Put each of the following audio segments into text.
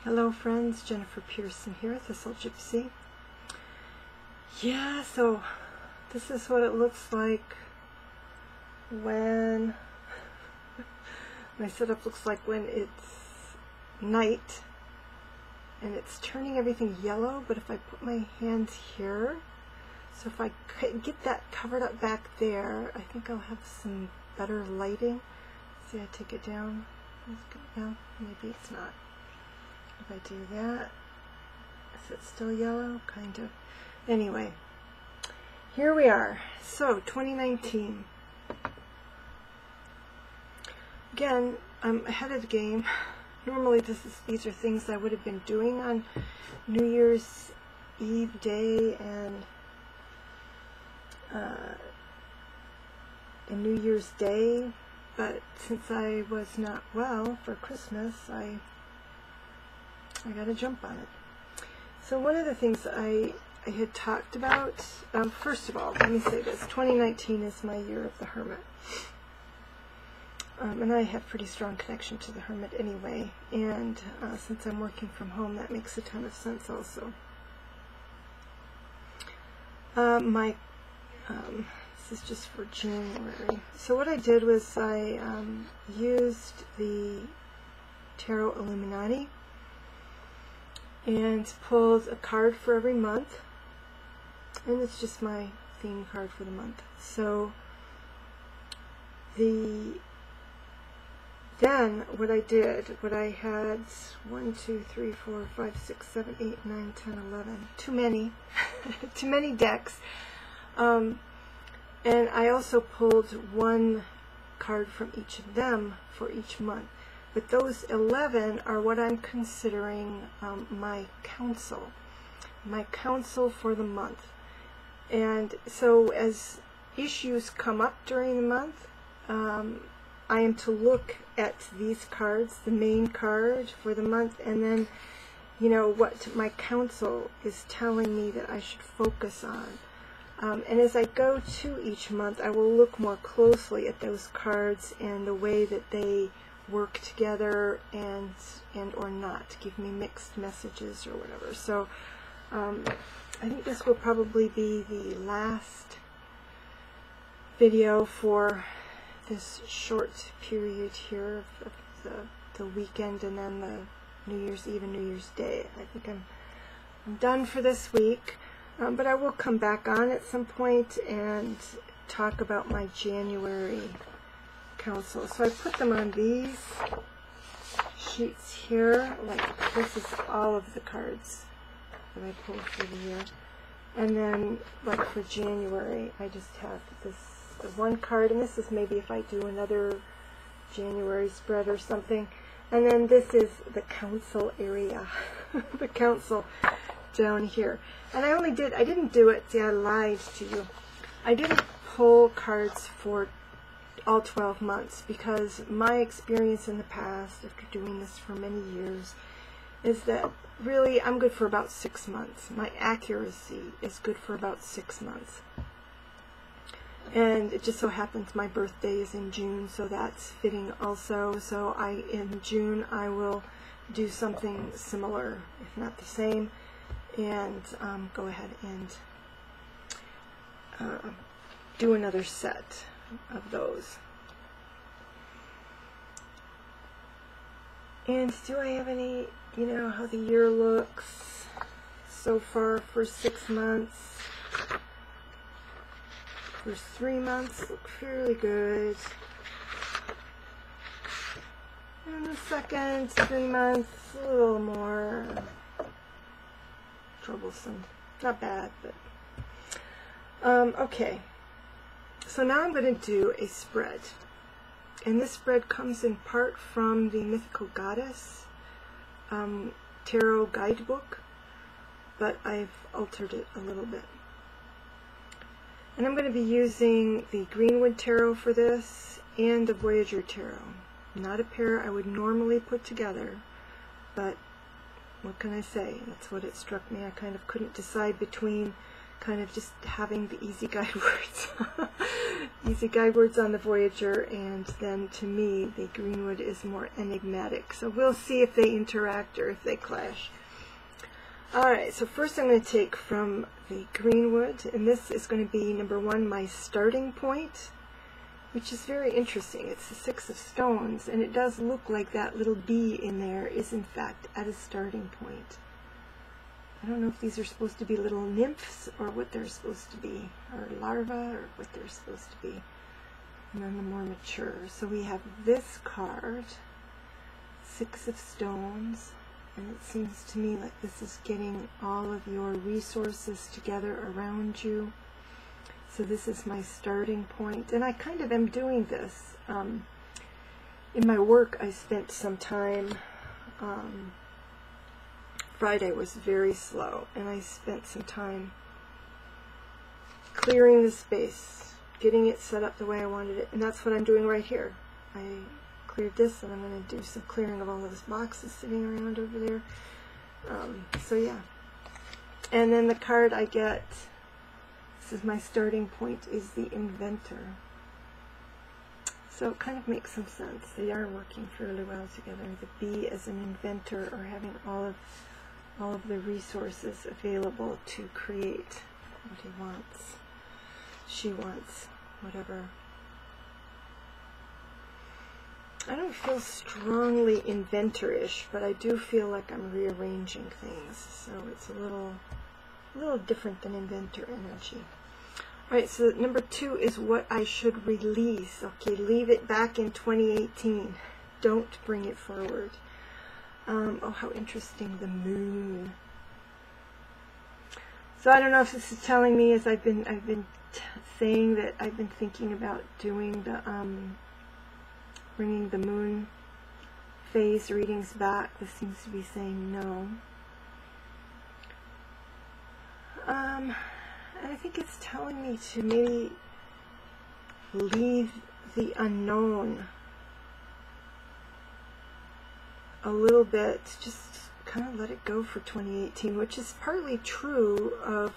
Hello friends, Jennifer Pearson here, Thistle Gypsy. Yeah, so this is what it looks like when my setup looks like when it's night and it's turning everything yellow, but if I put my hand here, so if I get that covered up back there, I think I'll have some better lighting. See, I take it down. No, maybe it's not. If I do that, is it still yellow? Kind of. Anyway, here we are. So, 2019. Again, I'm ahead of the game. Normally these are things I would have been doing on New Year's Eve day and New Year's Day, but since I was not well for Christmas, I got to jump on it. So one of the things I had talked about, first of all, let me say this, 2019 is my year of the Hermit. And I have pretty strong connection to the Hermit anyway, and since I'm working from home, that makes a ton of sense also. This is just for January. So what I did was I used the Tarot Illuminati and pulled a card for every month, and it's just my theme card for the month. So then what I did, what I had 1, 2, 3, 4, 5, 6, 7, 8, 9, 10, 11, too many too many decks, and I also pulled one card from each of them for each month. But those 11 are what I'm considering my counsel for the month. And so as issues come up during the month, I am to look at these cards, the main card for the month, and then, you know, what my counsel is telling me that I should focus on. And as I go to each month, I will look more closely at those cards and the way that they work together and or not, give me mixed messages or whatever. So I think this will probably be the last video for this short period here of the weekend and then the New Year's Eve and New Year's Day. I think I'm done for this week, but I will come back on at some point and talk about my January counsel. So I put them on these sheets here, like this is all of the cards that I pulled for the year. And then like for January, I just have this one card, and this is maybe if I do another January spread or something. And then this is the counsel area, the counsel down here. And I didn't do it, see, I lied to you. I didn't pull cards for all 12 months, because my experience in the past, after doing this for many years, is that really I'm good for about 6 months. My accuracy is good for about 6 months. And it just so happens my birthday is in June, so that's fitting also. So in June I will do something similar, if not the same, and go ahead and do another set of those. And do I have any, you know, how the year looks so far for 6 months? First 3 months look fairly good. And the second 3 months, a little more troublesome. Not bad, but okay. So now I'm going to do a spread. And this spread comes in part from the Mythical Goddess Tarot Guidebook, but I've altered it a little bit. And I'm going to be using the Greenwood Tarot for this and the Voyager Tarot. Not a pair I would normally put together, but what can I say? That's what it struck me. I kind of couldn't decide between kind of just having the easy guide words. Easy guide words on the Voyager, and then to me the Greenwood is more enigmatic. So we'll see if they interact or if they clash. Alright, so first I'm going to take from the Greenwood, and this is going to be number 1, my starting point, which is very interesting. It's the 6 of Stones, and it does look like that little bee in there is in fact at a starting point. I don't know if these are supposed to be little nymphs or what they're supposed to be, or larvae or what they're supposed to be. And then the more mature. So we have this card, 6 of Stones, and it seems to me like this is getting all of your resources together around you. So this is my starting point, and I kind of am doing this. In my work, I spent some time, Friday was very slow, and I spent some time clearing the space, getting it set up the way I wanted it, and that's what I'm doing right here. I cleared this, and I'm going to do some clearing of all those boxes sitting around over there. So yeah. And then the card I get, this is my starting point, is the Inventor. So it kind of makes some sense. They are working fairly well together. The bee as an inventor, or having all of the resources available to create what he wants, she wants, whatever. I don't feel strongly inventor-ish, but I do feel like I'm rearranging things, so it's a little different than inventor energy. Alright, so number 2 is what I should release. Okay, leave it back in 2018. Don't bring it forward. Oh, how interesting, the moon. So I don't know if this is telling me, as I've been saying that I've been thinking about doing the bringing the moon phase readings back. This seems to be saying no. And I think it's telling me to maybe leave the unknown a little bit, just kind of let it go for 2018, which is partly true of,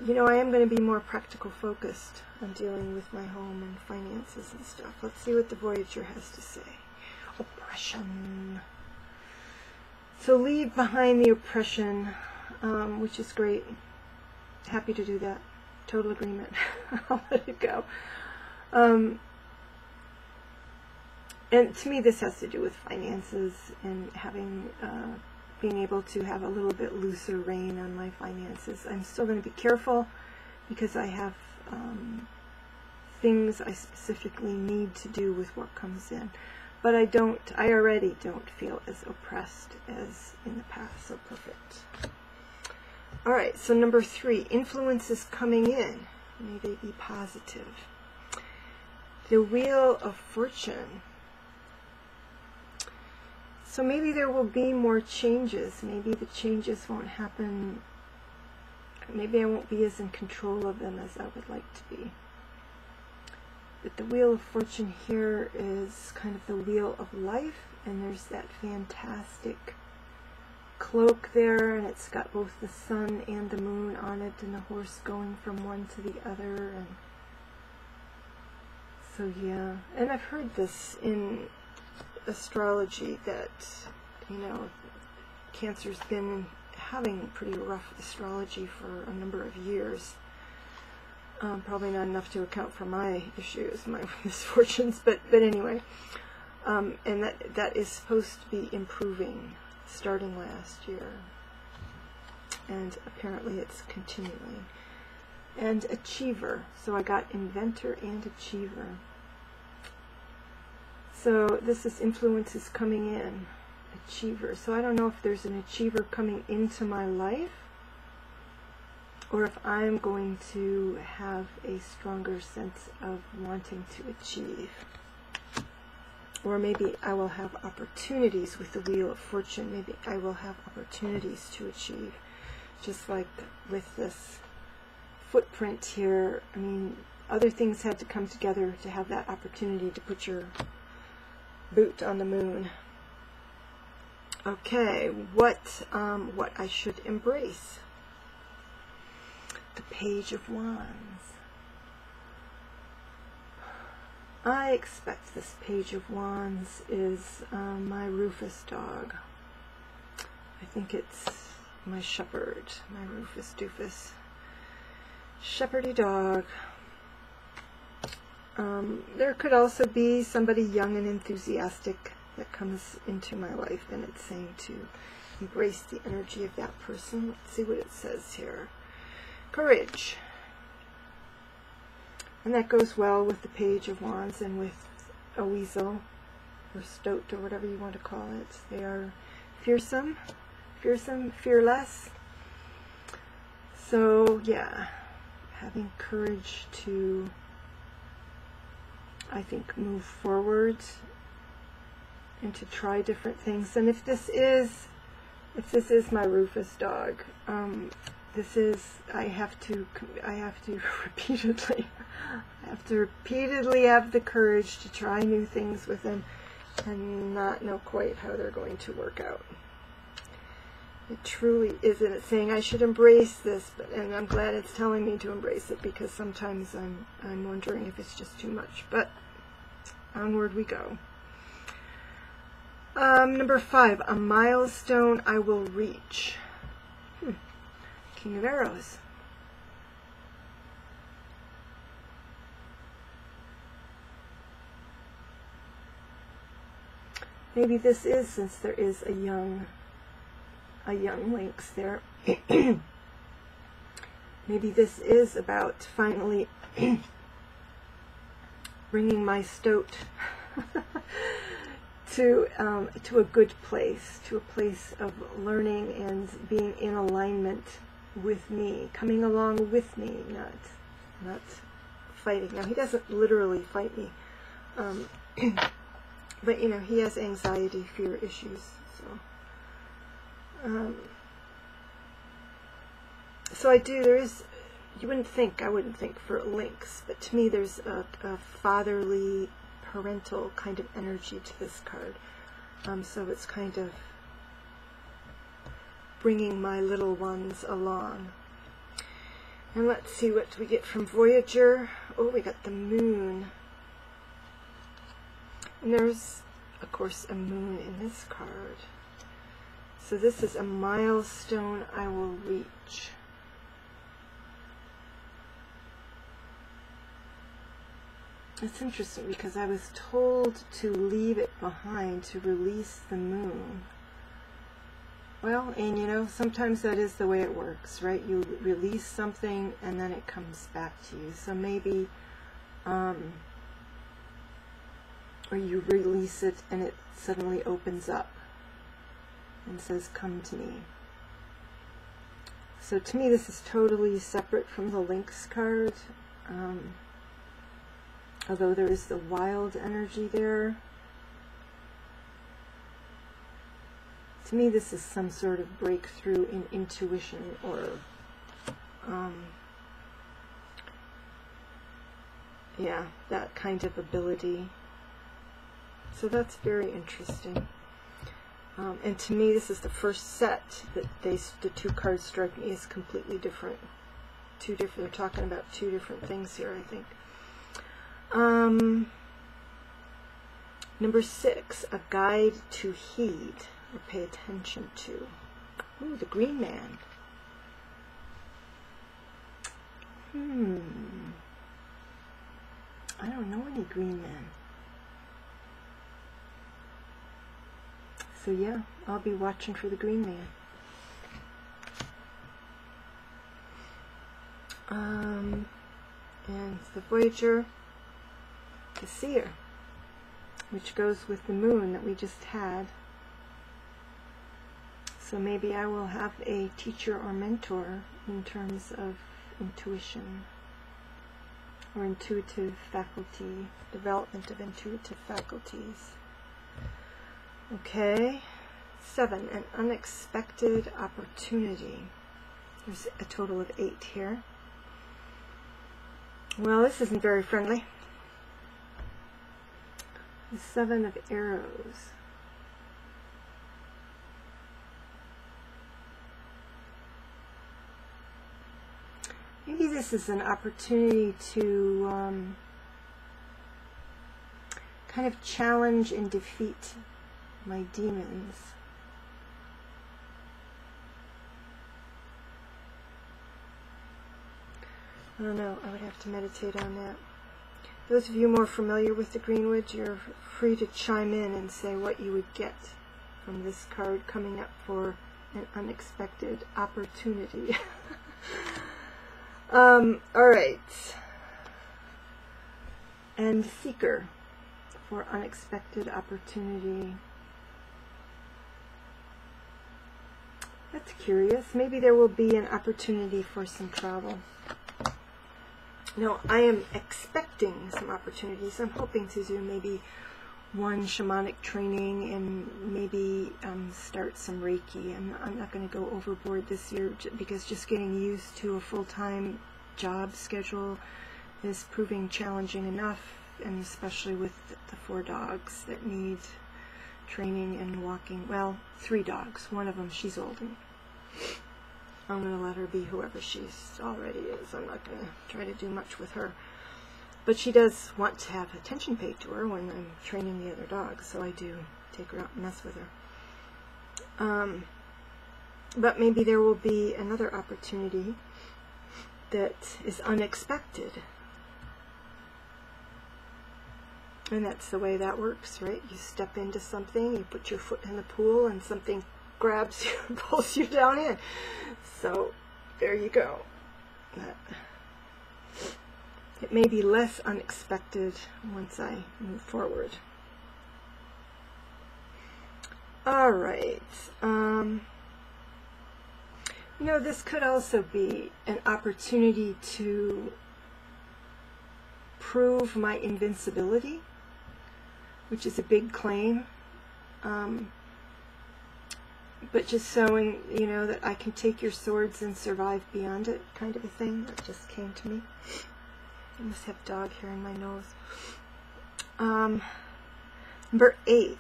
you know, I am going to be more practical focused on dealing with my home and finances and stuff. Let's see what the Voyager has to say. Oppression. So leave behind the oppression, which is great. Happy to do that. Total agreement. I'll let it go. And to me, this has to do with finances and having, being able to have a little bit looser rein on my finances. I'm still going to be careful because I have things I specifically need to do with what comes in. But I already don't feel as oppressed as in the past. So perfect. Alright, so number 3, influences coming in. May they be positive. The Wheel of Fortune. So maybe there will be more changes. Maybe the changes won't happen. Maybe I won't be as in control of them as I would like to be. But the Wheel of Fortune here is kind of the wheel of life, and there's that fantastic cloak there, and it's got both the sun and the moon on it, and the horse going from one to the other. And so yeah, and I've heard this in astrology that, you know, Cancer's been having pretty rough astrology for a number of years. Probably not enough to account for my issues, my misfortunes, but anyway, and that is supposed to be improving starting last year, and apparently it's continuing. And Achiever, so I got Inventor and Achiever. So this is influences coming in, Achiever. So I don't know if there's an Achiever coming into my life, or if I'm going to have a stronger sense of wanting to achieve. Or maybe I will have opportunities with the Wheel of Fortune. Maybe I will have opportunities to achieve. Just like with this footprint here, I mean, other things had to come together to have that opportunity to put your boot on the moon. Okay, what I should embrace. The Page of Wands. I expect this Page of Wands is my Rufus dog. I think it's my shepherd, my Rufus Doofus. Shepherdy dog. There could also be somebody young and enthusiastic that comes into my life, and it's saying to embrace the energy of that person. Let's see what it says here. Courage. And that goes well with the Page of Wands and with a weasel, or stoat, or whatever you want to call it. They are fearsome, fearless. So, yeah, having courage to, I think, move forward and to try different things. And if this is my Rufus dog, I have to repeatedly have the courage to try new things with him and not know quite how they're going to work out. It truly isn't. It's saying I should embrace this, and I'm glad it's telling me to embrace it, because sometimes I'm wondering if it's just too much. But onward we go. Number 5, a milestone I will reach. King of Arrows. Maybe this is, since there is a young lynx there, maybe this is about finally bringing my stoat to a good place, to a place of learning and being in alignment with me, coming along with me, not fighting. Now, he doesn't literally fight me, but you know, he has anxiety, fear issues. So I do. There is. I wouldn't think for a lynx, but to me, there's a fatherly, parental kind of energy to this card. So it's kind of bringing my little ones along. And let's see what we get from Voyager. Oh, we got the moon. And there's, of course, a moon in this card. So this is a milestone I will reach. It's interesting because I was told to leave it behind, to release the moon. Well, and you know, sometimes that is the way it works, right? You release something and then it comes back to you. So maybe, or you release it and it suddenly opens up and says, come to me. So to me, this is totally separate from the Lynx card. Although there is the wild energy there. To me, this is some sort of breakthrough in intuition, or yeah, that kind of ability. So that's very interesting. And to me, this is the first set that the two cards strike me as completely different. They're talking about two different things here, I think. Number 6, a guide to heed or pay attention to. Ooh, the Green Man. I don't know any Green Men. So yeah, I'll be watching for the Green Man. And the Voyager, the Seer, which goes with the moon that we just had. So maybe I will have a teacher or mentor in terms of intuition or intuitive faculty, development of intuitive faculties. Okay, 7, an unexpected opportunity. There's a total of 8 here. Well, this isn't very friendly. The 7 of Arrows. maybe this is an opportunity to kind of challenge and defeat my demons. I don't know, I would have to meditate on that. Those of you more familiar with the Greenwood, you're free to chime in and say what you would get from this card coming up for an unexpected opportunity. Alright. And Seeker for unexpected opportunity. That's curious. Maybe there will be an opportunity for some travel. No, I am expecting some opportunities. I'm hoping to do maybe one shamanic training and maybe start some Reiki. I'm not going to go overboard this year because just getting used to a full-time job schedule is proving challenging enough, and especially with the 4 dogs that need training and walking. Well, 3 dogs. One of them, she's old, and I'm going to let her be whoever she already is. I'm not going to try to do much with her. But she does want to have attention paid to her when I'm training the other dogs, so I do take her out and mess with her. But maybe there will be another opportunity that is unexpected. And that's the way that works, right? You step into something, you put your foot in the pool, and something grabs you and pulls you down in. So there you go. It may be less unexpected once I move forward. Alright. You know, this could also be an opportunity to prove my invincibility, which is a big claim. But just showing, you know, that I can take your swords and survive beyond it, kind of a thing. That just came to me. I must have dog hair in my nose. Number 8.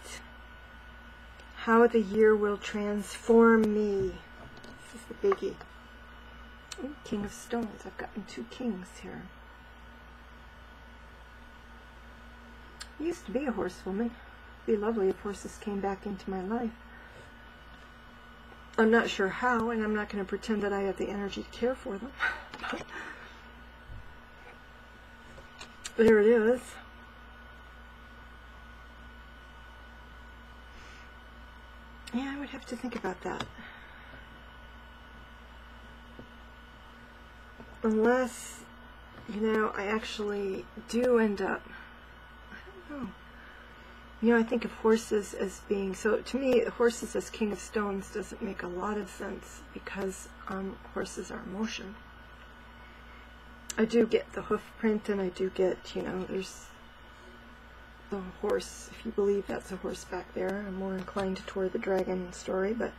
How the year will transform me. This is the biggie. Ooh, King of Stones. I've gotten 2 kings here. I used to be a horsewoman. It'd be lovely if horses came back into my life. I'm not sure how, and I'm not going to pretend that I have the energy to care for them. There it is. Yeah, I would have to think about that. Unless, you know, I actually do end up, I don't know. You know, I think of horses as being, so to me, horses as King of Stones doesn't make a lot of sense because horses are emotion. I do get the hoof print, and I do get, you know, there's the horse, if you believe that's a horse back there. I'm more inclined toward the dragon story, but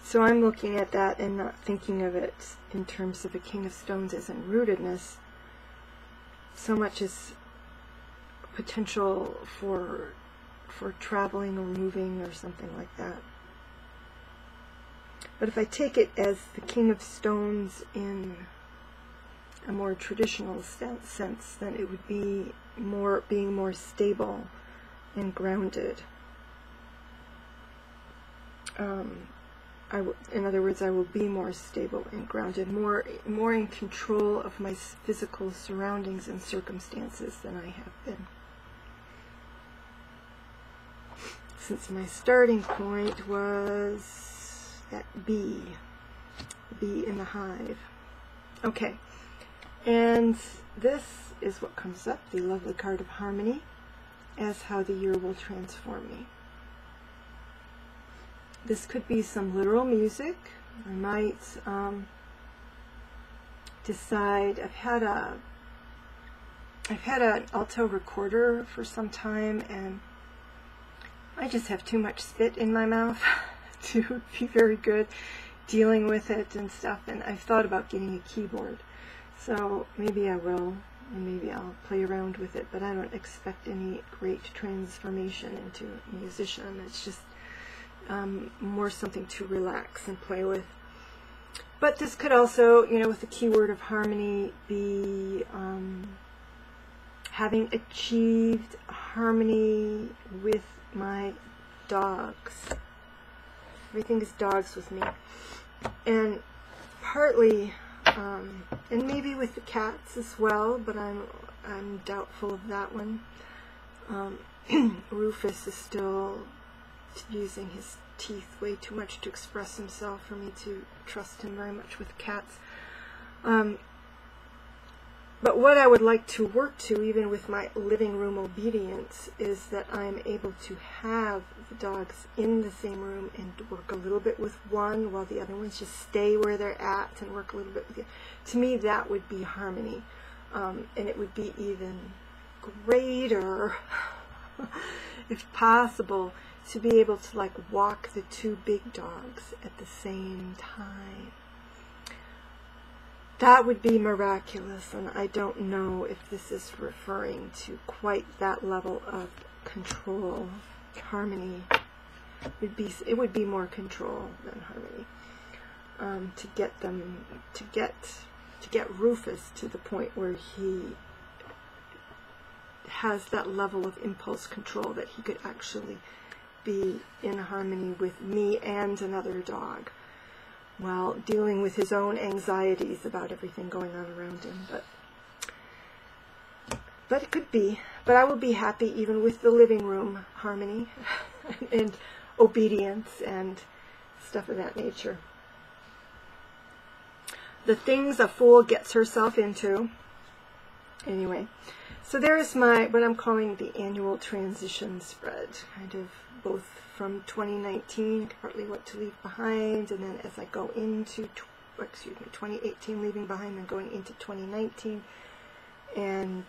So I'm looking at that and not thinking of it in terms of a King of Stones as in rootedness, so much as potential for traveling or moving or something like that. But if I take it as the King of Stones in a more traditional sense, then it would be being more stable and grounded. In other words, I will be more stable and grounded, more in control of my physical surroundings and circumstances than I have been. Since my starting point was that bee in the hive. Okay, and this is what comes up, the lovely card of harmony, as how the year will transform me. This could be some literal music. I might decide, I've had an alto recorder for some time, and I just have too much spit in my mouth to be very good dealing with it and stuff, and I've thought about getting a keyboard. So maybe I will and maybe I'll play around with it, but I don't expect any great transformation into a musician. It's just more something to relax and play with. But this could also, with the keyword of harmony, be having achieved harmony with my dogs. Everything is dogs with me. And partly, and maybe with the cats as well, but I'm doubtful of that one. Rufus is still using his teeth way too much to express himself for me to trust him very much with cats. But what I would like to work to, even with my living room obedience, is that I'm able to have the dogs in the same room and work a little bit with one while the other ones just stay where they're at and work a little bit with you. To me, that would be harmony. And it would be even greater, if possible, to be able to like walk the two big dogs at the same time. That would be miraculous, and I don't know if this is referring to quite that level of control. Harmony it would be more control than harmony. To get them to get Rufus to the point where he has that level of impulse control that he could actually be in harmony with me and another dog, while dealing with his own anxieties about everything going on around him. But it could be. But I will be happy even with the living room harmony and obedience and stuff of that nature. The things a fool gets herself into. Anyway, so there's what I'm calling the annual transition spread, kind of both from 2019, partly what to leave behind, and then as I go into 2018, leaving behind, and going into 2019, and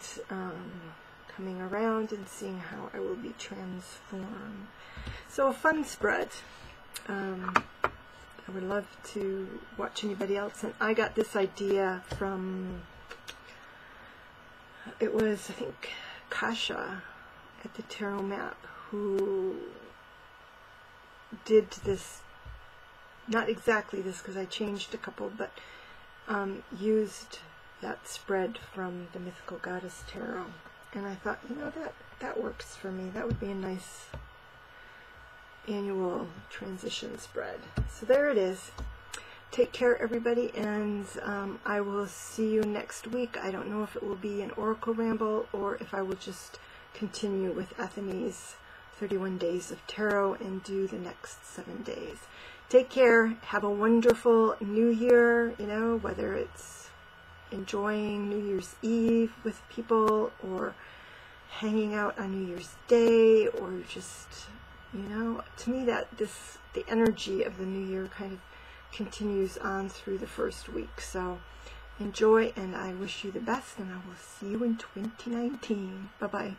coming around and seeing how I will be transformed. So a fun spread. I would love to watch anybody else, and I got this idea from, it was, I think, Kasha at the Tarot Map, who did this, not exactly this because I changed a couple, but used that spread from the Mythical Goddess Tarot. And I thought, that works for me. That would be a nice annual transition spread. So there it is. Take care, everybody, and I will see you next week. I don't know if it will be an Oracle Ramble or if I will just continue with Ethony's 31 Days of Tarot and do the next 7 days. Take care. Have a wonderful New Year, whether it's enjoying New Year's Eve with people or hanging out on New Year's Day, or just, to me the energy of the New Year kind of continues on through the first week. So enjoy, and I wish you the best, and I will see you in 2019. Bye-bye.